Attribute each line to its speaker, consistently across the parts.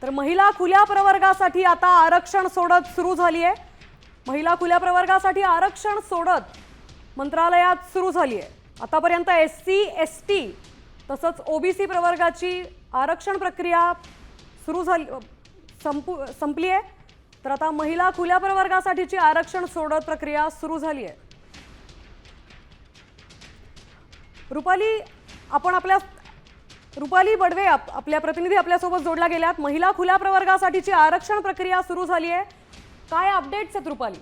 Speaker 1: तर महिला खुल्या प्रवर्गासाठी आता आरक्षण सोडत सुरू झाली आहे। महिला खुल्या प्रवर्गासाठी आरक्षण सोडत मंत्रालयात सुरू झाली आहे। आतापर्यंत एससी एसटी तसंच ओबीसी प्रवर्गाची आरक्षण प्रक्रिया सुरू झाली संपली आहे। तर आता महिला खुल्या प्रवर्गासाठीची आरक्षण सोडत प्रक्रिया सुरू झाली आहे। रुपाली बडवे आपल्या प्रतिनिधी आपल्यासोबत जोडला गेल्यात। महिला खुल्या प्रवर्गासाठीची आरक्षण प्रक्रिया सुरू झाली आहे, काय अपडेट्स आहेत रुपाली?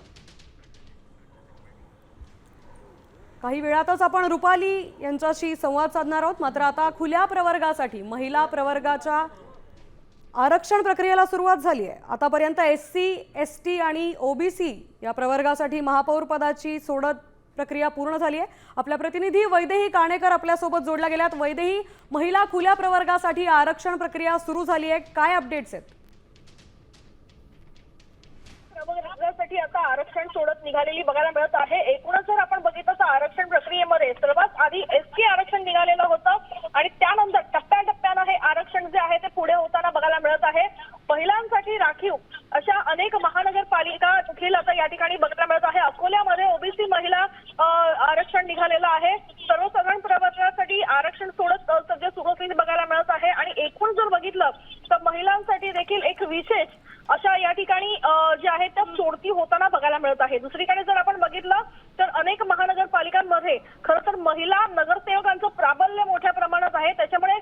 Speaker 1: काही वेळातच आपण रुपाली यांच्याशी संवाद साधणार आहोत। मात्र आता खुल्या प्रवर्गासाठी महिला प्रवर्गाच्या आरक्षण प्रक्रियेला सुरुवात झाली आहे। आतापर्यंत एससी एसटी आणि ओबीसी या प्रवर्गासाठी महापौर पदाची सोडत प्रक्रिया पूर्ण झाली आहे। आपल्या प्रतिनिधी वैदेही काणेकर आपल्यासोबत जोडला गेल्यात। वैदेही, महिला खुल्या प्रवर्गासाठी आरक्षण प्रक्रिया सुरू झाली आहे, काय अपडेट्स आहेत?
Speaker 2: प्रवर्गासाठी आता आरक्षण सोडत निघालेली बघायला मिळत आहे। एकूणच जर आपण बघितलं तर आरक्षण प्रक्रियेमध्ये सर्वात आधी एसटी आरक्षण निघालेलं होतं आणि त्यानंतर टप्प्याटप्प्यानं हे आरक्षण जे आहे ते पुढे होताना बघायला मिळत आहे। महिलांसाठी राखीव अशा अनेक महानगरपालिका देखील आता या ठिकाणी बघायला मिळत आहे। अकोल्यामध्ये ओबीसी महिला आरक्षण निघालेलं आहे। सर्वसाधारण प्रवर्गासाठी आरक्षण सोडत सध्या सुरू असलेली बघायला मिळत आहे आणि एकूण जर बघितलं तर महिलांसाठी देखील एक विशेष अशा या ठिकाणी जे आहे त्या सोडती होताना बघायला मिळत आहे। दुसरीकडे जर आपण बघितलं तर अनेक महानगरपालिकांमध्ये खरं तर महिला नगरसेवकांचं प्राबल्य मोठ्या प्रमाणात आहे। त्याच्यामुळे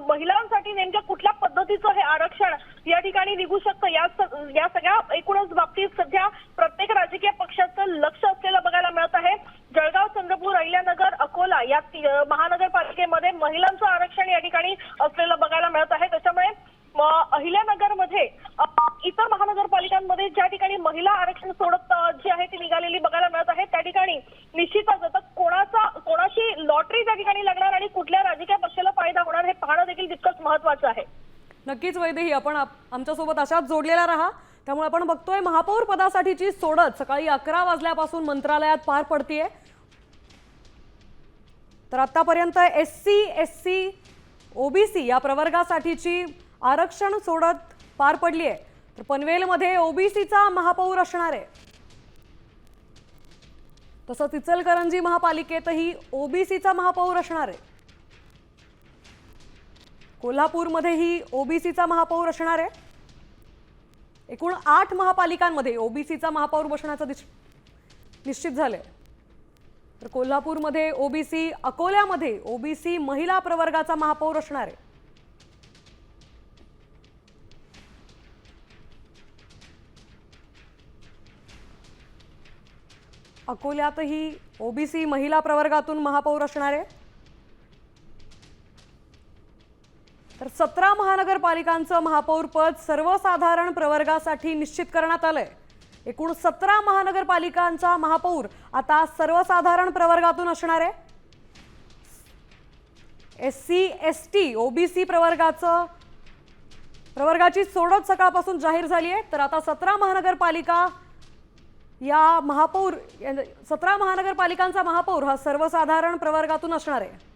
Speaker 2: महिलांसाठी नेमक्या कुठल्या पद्धतीचं हे आरक्षण या ठिकाणी निघू शकतं या सगळ्या एकूणच बाबतीत सध्या प्रत्येक राजकीय पक्षाचं लक्ष असलेलं बघायला मिळत आहे। जळगाव, चंद्रपूर, अहिल्यानगर, अकोला या महानगरपालिकेमध्ये महिलांचं आरक्षण या ठिकाणी असलेलं बघायला मिळत आहे। त्याच्यामुळे अहिल्यानगरमध्ये इतर महानगरपालिकांमध्ये ज्या ठिकाणी महिला आरक्षण सोडत जी आहे ती निघालेली बघायला मिळत आहे त्या ठिकाणी निश्चितच आता कोणाची लॉटरी त्या ठिकाणी लागणार आणि कुठल्या राजकीय पक्षाला फायदा होणार हे पाहणं देखील तितकंच महत्त्वाचं आहे।
Speaker 1: नक्कीच वैदेही, आपण आमच्यासोबत अशाच जोडलेला राहा। त्यामुळे आपण बघतोय महापौर पदासाठीची सोडत सकाळी 11 वाजल्यापासून मंत्रालयात पार पडतीये। तर आतापर्यंत एससी एससी ओबीसी या प्रवर्गासाठीची आरक्षण सोडत पार पडली आहे। तर पनवेलमध्ये ओबीसीचा महापौर असणार आहे, तसंच इचलकरंजी महापालिकेतही ओबीसीचा महापौर असणार आहे। कोल्हापूरमध्येही ओबीसीचा महापौर असणार आहे। एकूण 8 महापालिकांमध्ये ओबीसीचा महापौर बसण्याचं निश्चित झालंय। तर कोल्हापूरमध्ये ओबीसी, अकोल्यामध्ये ओबीसी महिला प्रवर्गाचा महापौर असणार आहे। अकोल्यातही ओबीसी महिला प्रवर्गातून महापौर असणार आहे। तर 17 महानगरपालिकांचं महापौर पद सर्वसाधारण प्रवर्गासाठी निश्चित करण्यात आलंय। एकूण 17 महानगरपालिकांचा महापौर आता सर्वसाधारण प्रवर्गातून असणार आहे। एससी एसटी ओबीसी प्रवर्गाची सोडत सकाळपासून जाहीर झाली आहे। तर आता 17 महानगरपालिकांचा महापौर हा सर्वसाधारण प्रवर्गातून असणार आहे।